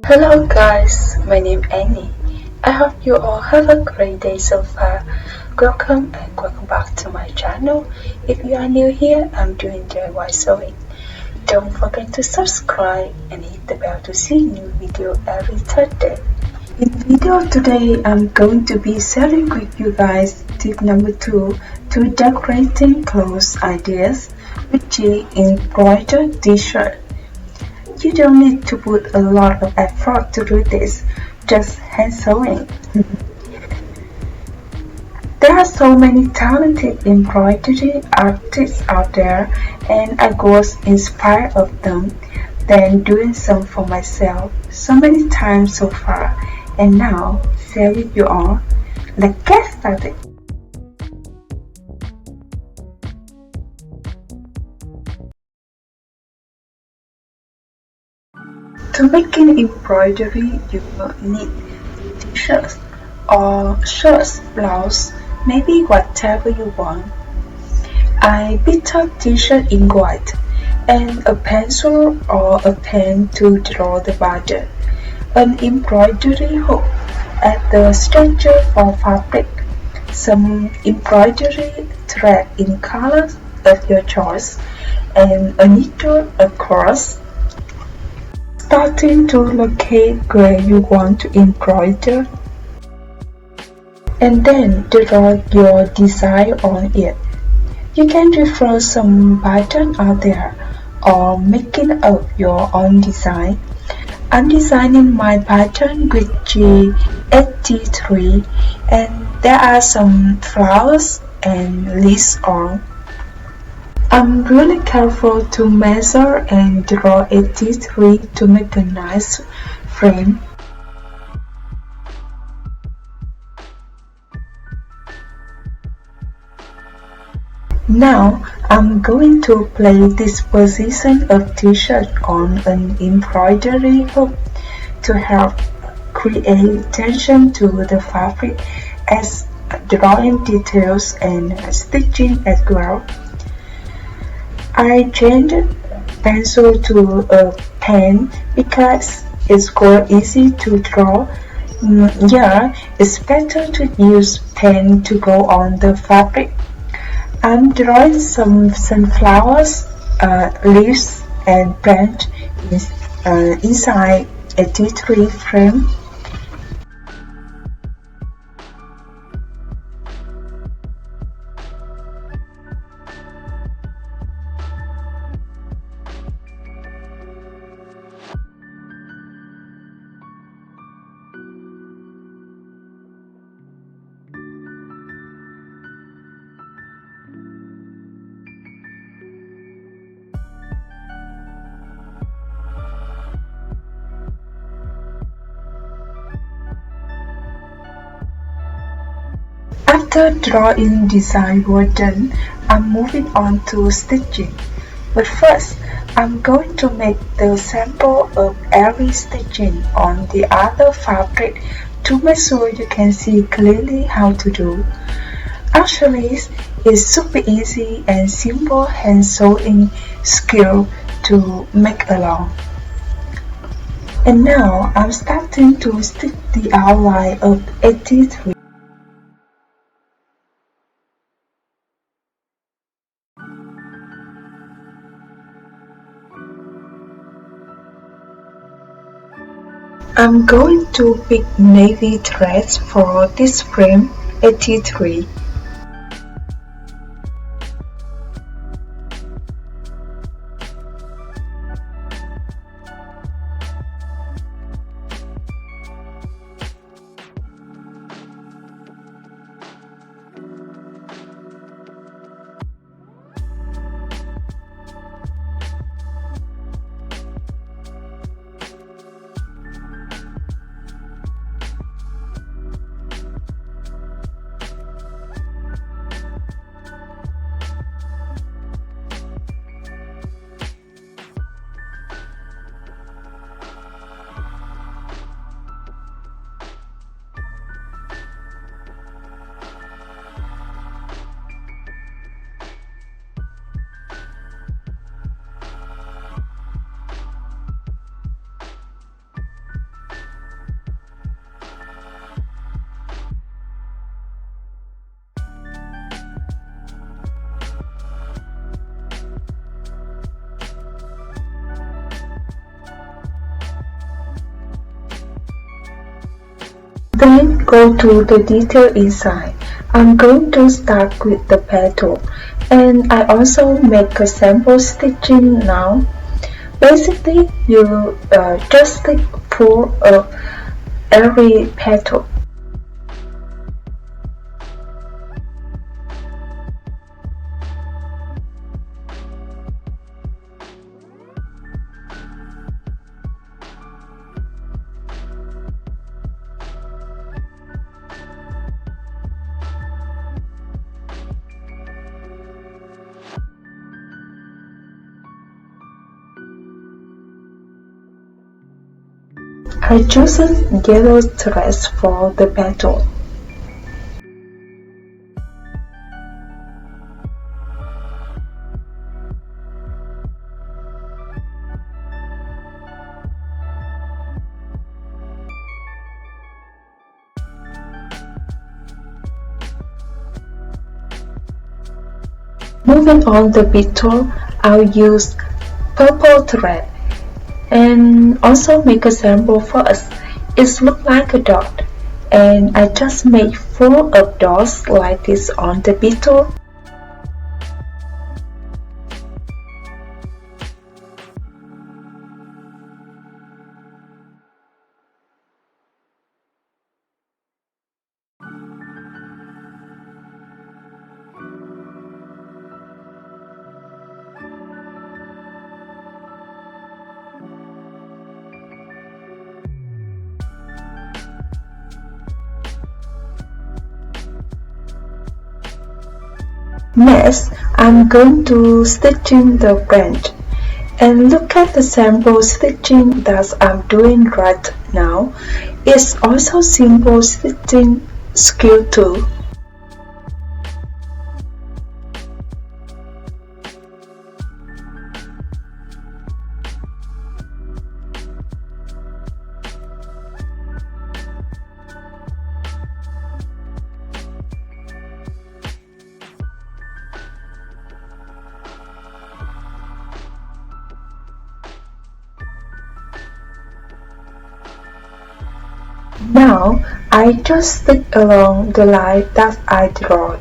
Hello guys, my name is Annie. I hope you all have a great day so far. Welcome back to my channel. If you are new here, I'm doing diysewing. Don't forget to subscribe and hit the bell to see new video every Thursday. In video today, I'm going to be sharing with you guys tip number 2 to decorating clothes ideas, which is embroidered T-shirt. You don't need to put a lot of effort to do this, just hand sewing. There are so many talented embroidery artists out there, and I was inspired of them, then doing some for myself so many times so far, and now share with you all. Let's get started. To make an embroidery, you will need t-shirts or shirts, blouse, maybe whatever you want. I picked up t-shirt in white and a pencil or a pen to draw the border, an embroidery hook at the stretcher for fabric, some embroidery thread in colors of your choice, and a needle across. Starting to locate where you want to embroider, and then draw your design on it. You can refer some pattern out there or making up your own design. I'm designing my pattern with G83 and there are some flowers and leaves on. I'm really careful to measure and draw 83 to make a nice frame. Now I'm going to place this position of t-shirt on an embroidery hook to help create tension to the fabric as drawing details and stitching as well. I changed pencil to a pen because it's quite easy to draw. Yeah, it's better to use pen to go on the fabric. I'm drawing some sunflowers, leaves and branch inside a T3 frame. After drawing design was done, I'm moving on to stitching. But first, I'm going to make the sample of every stitching on the other fabric to make sure you can see clearly how to do. Actually, it's super easy and simple hand sewing skill to make along. And now I'm starting to stitch the outline of 83. I'm going to pick navy threads for this frame 83. Then go to the detail inside. I'm going to start with the petal, and I also make a sample stitching now. Basically, you just stick 4 of every petal. I chose yellow threads for the petal. Moving on the petal, I'll use purple thread and also make a sample first. It looks like a dot, and I just made 4 of dots like this on the petal. Next, I'm going to stitch in the branch, and look at the sample stitching that I'm doing right now. It's also simple stitching skill too. Now, I just stick along the line that I drawed.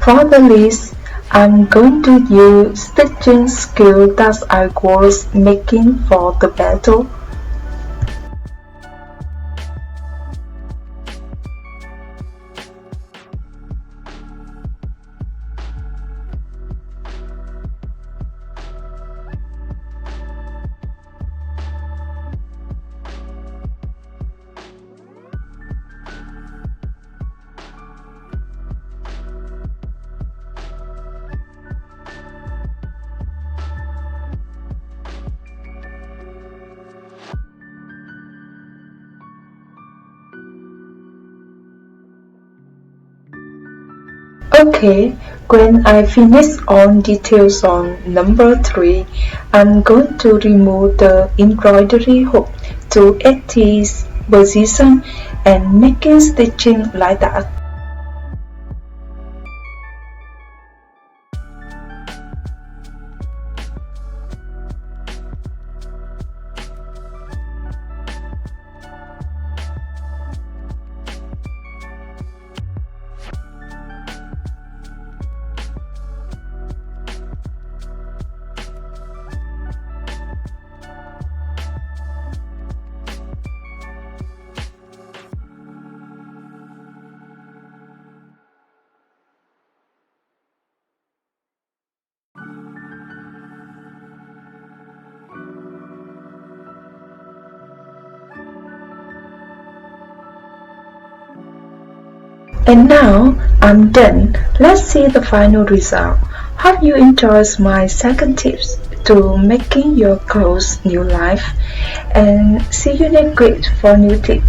For the leaves, I'm going to use stitching skill that I was making for the petal. Okay, when I finish on details on number 3, I'm going to remove the embroidery hook to 80th position and making stitching like that. And now I'm done. Let's see the final result. Hope you enjoyed my second tips to making your clothes new life, and see you next week for new tips.